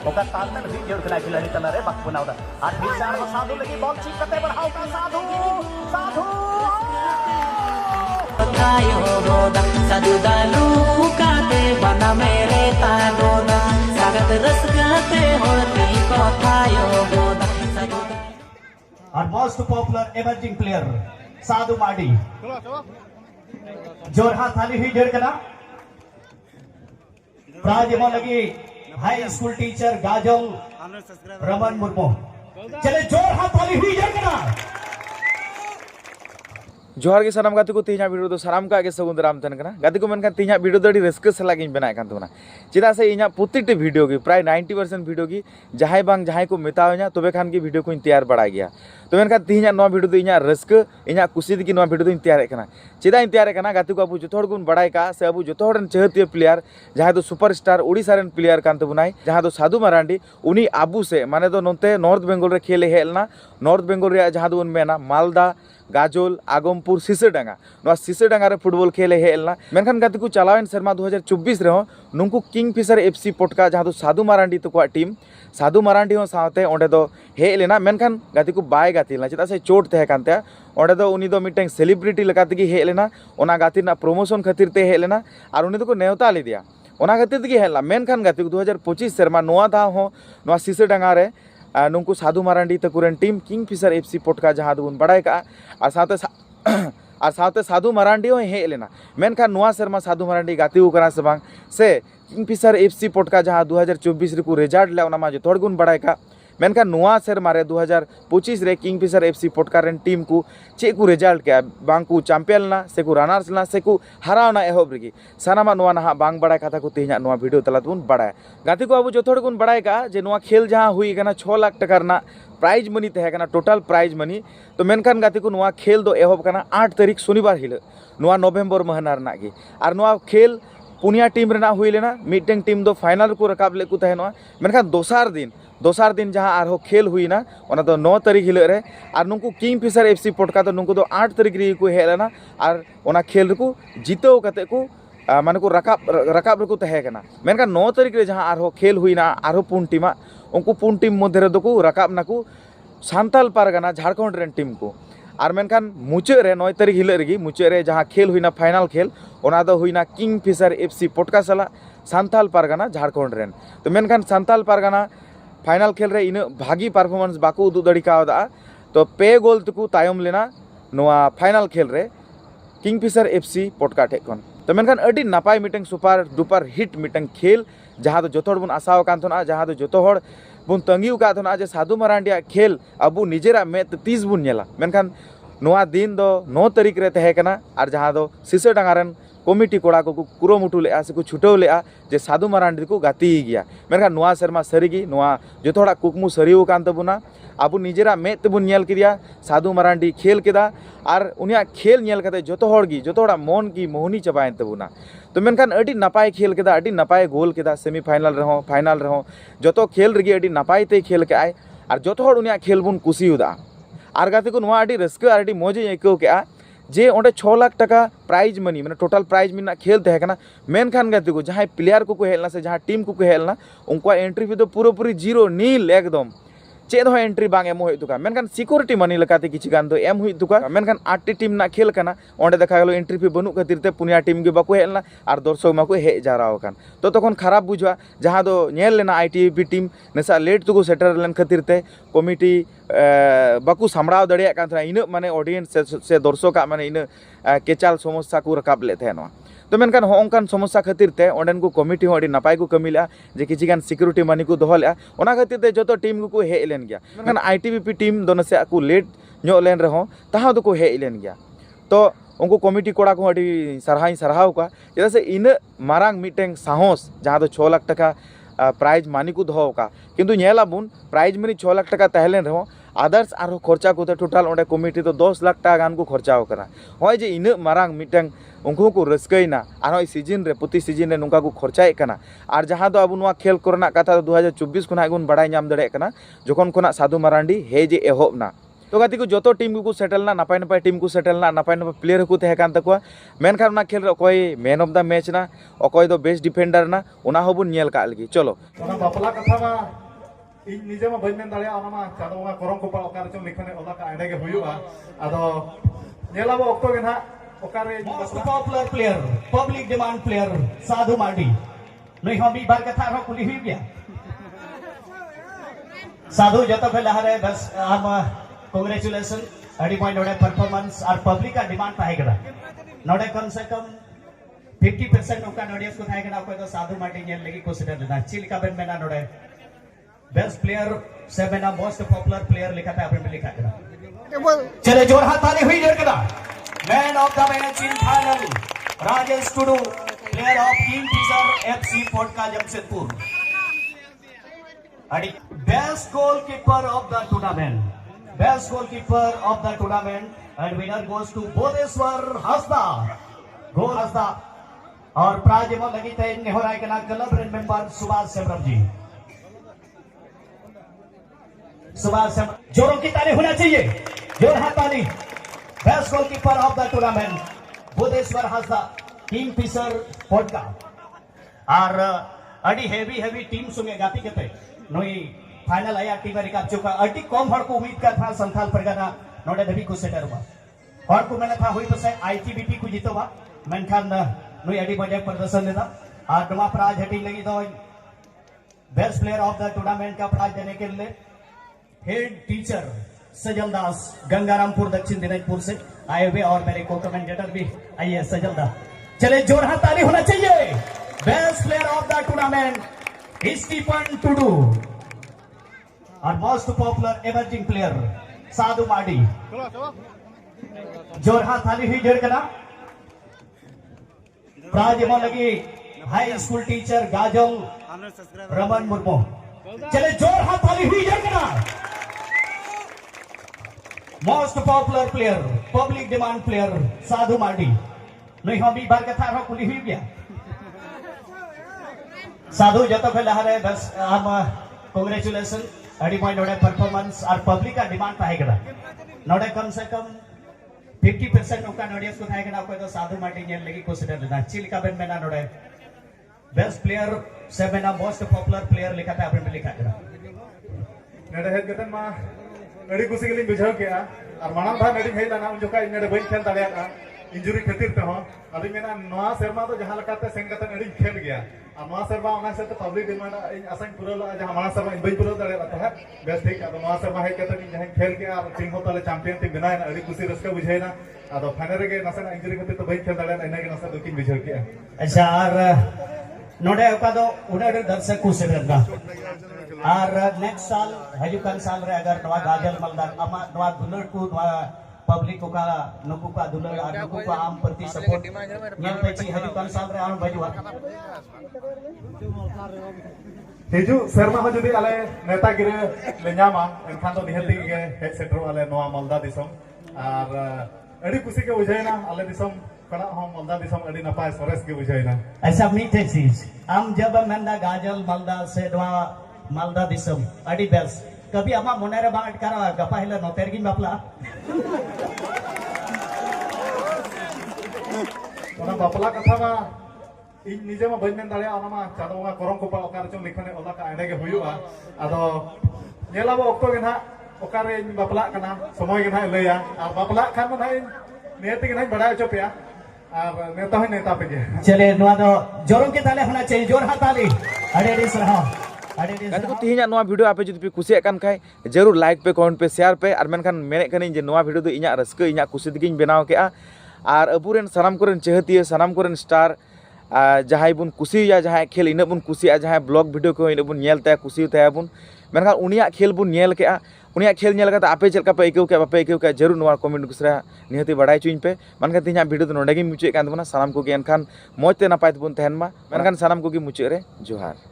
ओका ताल में भी जोड़ खिला खिलाड़ी तला रे बाक बनावदा और फिर से आरो साधु लगी बॉल चीक करते बढ़ाओ का साधु साधु tayo goda sa dudalu kate bana mere ta goda sagat rasgate horti ko tayo goda sa dudalu और most popular emerging player Sadhu Mardi जोरहा थाली हुई जोड़ कना प्राज एमो लगी high school teacher Gajal Raman Murmu चले जोरहा थाली हुई जोड़ कना जोहार के सानाम गाते को तीना वीडियो तो सानाम का आगे सगुन दाराम तहन कना गाते को मेनखान तीना वीडियो दो रस्क सलाग इन बनाए कान तबना चेदा से इना प्रत्येकटे वीडियो की प्राय 90% वीडियो की जहां बांग जहां को मेतावना तबे खान की वीडियो को तैयार बड़ा गया तो मेनखान तीना नो वीडियो तो इना रस्क इना खुशी की नो वीडियो तो तैयार कना चेदा इन तैयार कना गाते को अब जो थोड़ गुण बड़ाई का से अब जो थोड़ चहतिय प्लेयर जहां तो सुपरस्टार ओडिसा रन प्लेयर कान तबनाई जहां तो साधु मारांडी उनी आबू से माने तो नोते नॉर्थ बेंगल रे खेले हेलना नॉर्थ बेंगल रे जहां तो मेना मालदा गाजोल आगमपुर सिसरडांगा रे फुटबॉल खेले हेलना मेनखान गाते को चलावेन शर्मा 2024 रे नुंकु किंगफिशर एफसी पोटका जहां तो साधु मारांडी तो टीम साधु मारांडी हो साथे ओंडे दो हे लेना मेनखान गाते को बाय गातिलना चेदा से चोट तहे कानते ओंडे दो उनी दो मिटeng सेलिब्रिटी लकाते की हे लेना ओना गाति ना प्रमोशन खातिर ते हे लेना और उनी को नेवता ले दिया ओना खातिर की हेला मेनखान गाते को 2025 शर्मा नोआ दा हो नोआ सिसरडांगा रे नुंकु साधु मारांडी तकुरेन टीम किंगफिशर एफसी पोटका जहां दुन बड़ाई का और साथे साधु मारांडी हो हे लेना मेनखान नोआ शर्मा साधु मारांडी गाती करा से बांग से किंगफिशर एफसी पोटका जहां 2024 रे को रिजल्ट ले ओना मा जो थोड़ गुण बड़ाई का मेनखान नोआ शर्मा रे 2025 रे Kingfisher FC Potka rain team को चे को रिजल्ट के बांग को चैंपियन ना से को रनर्स ना से को हरावना एहोब रगी सानामा नोआ ना बांग बड़ाई कथा को तेहना नोआ वीडियो तला तुन बड़ाय गाती को अब जो थोड़ गुण बड़ाई का जे नोआ खेल जहां हुई गना 6 लाख टका ना प्राइज मनी तहे कना टोटल प्राइज मनी तो मेनखान गाती को नोआ खेल दो एहोब कना 8 तारीख शनिवार हिल नोआ नवंबर महीना रना गी और नोआ खेल पुनिया टीम रेना हुई लेना मिटeng टीम दो फाइनल को रकाब ले को तहे नोआ मेनखान दोसार दिन जहां आरो खेल हुई ना ओना तो 9 तारीख हिल रे और नुंकु किंगफिशर एफसी पोटका तो नुंकु दो 8 तारीख रे को हेलना और ओना खेल को जीतो कते को माने को रकाब रे को तहे कना मेनखान 9 तारीख रे जहां आरो खेल हुई ना आरो पुन टीमा उनको पुन टीम मध्य रे दो को रकाब ना को सांताल पारगाना झारखंड रेन टीम को और मेनखान मुचाद रे 9 तारीख हिल रे मुचाद रे जहां खेल हुई ना फाइनल खेल ओना दो हुई ना किंगफिशर एफसी पोटका सला सांताल पारगाना झारखंड रेन तो मेनखान सांताल पारगाना फाइनल खेल रे इन भागी परफॉर्मेंस बाको उदु दड़ी कावदा तो पे गोल तकु तायम लेना नोआ फाइनल खेल रे किंगफिशर एफसी पोटका ठेकन तो मेनखान अडी नापाय मिटeng सुपर डुपर हिट मिटeng खेल जहां तो जोतोड़ बुन आसाव कान थना जहां तो जोतोड़ बुन तंगिउ का थना जे साधु मारांडिया खेल अबु निजेरा मेत 30 बुन नेला मेनखान नोआ दिन दो 9 तारीख रे तहे कना और जहां दो सिसरडांगा रन कमिटी कोड़ा को कुरोमुटु ले से को छुटो ले जे साधु मारांडी को गाती गया मेनखान नोआ शर्मा सरीगी नोआ जो थोड़ा कुकमु सरीव कान तबुना अब निजेरा में तबुन नेल किया साधु मारांडी खेल केदा और उनिया खेल नेल कते जो थोड़ा मन की मोहनी चबायन तबुना तो मेनखान अडी नपाय खेल केदा अडी नपाय गोल केदा सेमीफाइनल रहो फाइनल रहो जो खेल रगी अडी नपाय ते खेल के आय और जो उनिया खेल बुन कुसियुदा और गाते को नोआ अडी रस्क और अडी मौज आइकव के जे ओंडे 6 लाख टका प्राइज मनी मैंने टोटल प्राइज मनी खेल तहकना मेनखान गाते को जहां प्लेयर को हेलना से जहां टीम को हेलना उनको एंट्री फी तो पूरी जीरो नील एकदम चेद हो एंट्री बांग एम हुई मेनखान सिक्योरिटी मनी लगाते किछि गान दो एम हुई मेनखान 8 टीम ना खेल कना ओंडे देखा गलो एंट्री फी बनु खातिर ते पुनिया टीम के बाको हेलना और दर्शक माको हे जाराव कान तो तखन खराब बुझवा जहां दो नेल लेना आईटीबी टीम नेसा लेट तो सेटर लेन खातिर ते कमिटी बाकू सामड़ाव दड़िया कान इन माने ऑडियंस से दर्शक माने इन केचाल समस्या को रकाब ले थे तो मेनखान होंकान समस्या खातिर ते ओंडेन को कमिटी हो नपाय को कमी ला जे किछि गान सिक्योरिटी मनी को दोहले ओना खातिर ते जो टीम को हे लेन गया मेनखान आईटीबीपी टीम दोनों से को लेट नो लेन रहो ताहा को हे लेन गया तो उनको कमिटी कोड़ा को सरहाव का चेदा से इन मारांग मिटeng साहस जहां दो 6 लाख टका प्राइज मानी को दोहो का किंतु नेलाबुन प्राइज मनी 6 लाख टका तहलेन रहो आदर्स आरो खर्चा को टोटल ओंडे कमिटी तो 10 लाख टका गान को खर्चाव करा होय जे इन मारांग मिटeng उनको को रस्कैना और सीजन रे प्रति सीजन रे नुका को खर्चाए कना और जहां दो अब नुआ खेल करना कथा 2024 खुना गुन बड़ाई नाम दड़े कना जखन खुना साधु मारांडी हे जे एहोबना तो गाती को जो टीम को सेटल ना नपाय नपाय टीम को सेटल ना नपाय नपाय प्लेयर को तहे कान तकवा मेनखान ना खेल अकय मैन ऑफ द मैच ना अकय दो बेस्ट डिफेंडर ना उना होबुन नेल का लगी चलो ओना बापला कथा मा इन निजे मा बइन मेन दाड़िया ओना मा चादो मा करम को पा ओकार चो लिखने ओला का एडे के हुयुआ आदो नेलाबो ऑक्टो गेना ओकारे most popular player public demand player Sadhu Mardi नहीं हम भी बार कथा रो कुली हुई गया साधु जतो पे लहरे बस हम कांग्रेचुलेशन अडी पॉइंट नोडे परफॉर्मेंस और पब्लिक का डिमांड पाए गड़ा नोडे कम से कम 50% नोका नोडियस को थाए गड़ा कोई तो साधु मार्डी नेल लगी कंसीडर लेना चिल का बेन मेना नोडे बेस्ट प्लेयर से मेना मोस्ट पॉपुलर प्लेयर लिखा था आपने लिखा गड़ा चले जोर हाथ ताली हुई जोर करा man of the match in final Rajesh Tudu player of Kingfisher FC Potka Jamshedpur best goalkeeper of the tournament best goalkeeper of the tournament and winner goes to Bodheshwar Hansda गोल हंसदा और प्राइज में लगी थे नेहराय के नाम club red member Subhash Semram ji Subhash Semram जोरों की ताली होना चाहिए जोर हाथ ताली best goalkeeper of the tournament Bodheshwar Hansda Kingfisher Potka और अड़ी हेवी टीम संगे गाती के नई फाइनल आया टीम रिकाप चुका अड़ी कम हर को उम्मीद का था संथाल परगना नोडे धबी को सेटर बा हर को मैंने था हुई पसे आईटीबीपी को जीतो बा मेनखान नई अड़ी बजे प्रदर्शन देता और नवा प्राइज हटी लगी तो best player of the tournament का प्राइज देने के लिए हेड टीचर सजल दास गंगारामपुर दक्षिण दिनाजपुर से आए हुए और मेरे को कमेंटेटर भी आइए सजल दास चले जोर हाथ ताली होना चाहिए best player of the tournament Stephen Tudu और most popular emerging player Sadhu Mardi जोर हाथ ताली हुई जोर करा प्राइज में लगी high school teacher Gajal Raman Murmu चले जोर हाथ ताली हुई जोर करा most popular player public demand player Sadhu Mardi नहीं हम भी बार कथा रो कुली हुई गया साधु जतो पे लहरे बस हम कांग्रेचुलेशन अड़ी पॉइंट नोडे परफॉर्मेंस और पब्लिक का डिमांड पाए गड़ा नोडे कम से कम 50% नोका नोडियस को थाए गड़ा कोई तो साधु मार्डी नेल लगी कंसीडर लेना चिल का बेन मेना नोडे बेस्ट प्लेयर से मेना मोस्ट पॉपुलर प्लेयर लिखा था आपने लिखा गड़ा नेडे हेड गतन मा अड़ी कुसी के लिए बुझाव के और मानम भा नडी हेला ना उन जोका नेडे बइन खेल दाड़िया इंजुरी खातिर ते हो अभी मेना नवा शर्मा तो जहां लकाते संगतन अड़ी खेल गया और नवा शर्मा ओना से तो पब्लिक डिमांड इन असन पुरो जहां माना शर्मा इन बइन पुरो दाड़िया तो है बेस्ट ठीक अब नवा शर्मा है केतन जहां खेल के और टीम होतले चैंपियन टीम बनाए ना अड़ी कुसी रस्का बुझाइना आदो फाइनल रे नसन इंजुरी खातिर तो बइन खेल दाड़िया इना के नसन दुकिन बुझाव के अच्छा और नोडे का दो उडे दर्शक को से रहना और नेक्स्ट साल हजुकान साल रे अगर नवा गाजल मलदार अमा नवा दुलर को नवा पब्लिक को का नुकु का दुलर और नुकु का आम प्रति सपोर्ट नेल पेची हजुकान साल रे आम बजुआ हिजु शर्मा हो जदी आले नेतागिरी ले ᱧᱟᱢᱟ एनखान तो निहती के हेड सेटर आले नवा मालदा दिसम और अड़ी खुशी के बुझाइना आले दिसम कड़ा हम मालदा दिसम अड़ी नपाय सरस के बुझाइना ऐसा नहीं थे चीज हम जब मंदा गाजल मालदा से नवा मालदा दिसम अड़ी बेस कभी अमा मोनेरे बांट करा गपा हिला नोतेरगी बापला ओना बापला कथा मा इन निजे मा बइन मेन दाड़िया ओना मा चादो मा करम को पा ओकार चो लिखने ओला का एडे के हुयुआ आदो नेलाबो ऑक्टो गेना ओकारे इन बापला कना समय गेना लैया और बापला खान ना इन नेते गेना बड़ा चो पेया और नेता है नेता पे के चले नवा दो जोरों के ताले होना चाहिए जोर हाथ ताली अरे रे सराह गाती को तीन नवा वीडियो आपे जुदी पे कुसिया कान खाय जरूर लाइक पे कमेंट पे शेयर पे और मेनखान मेने कनी जे नवा वीडियो दो इना रस्क इना कुसि दिगिन बनाव केआ और अबुरेन सनाम कोरेन चेहतिया सनाम कोरेन स्टार जहां बुन कुसिया जहां खेल इन बुन कुसिया जहां ब्लॉग वीडियो को इन बुन नेलता कुसिया बुन मेनखान उनिया खेल बुन नेल केआ उनिया खेल नेल का आपे चलका पे इकौ के बापे इकौ के जरूर नवा कमेंट गुसरा निहति बड़ाई चुइन पे मेनखान तीन वीडियो तो नोडे गी मुचे कान दबना सनाम को गे एनखान मौजते नपाय तबुन तहन मा मेनखान सनाम को गी मुचे रे जोहार।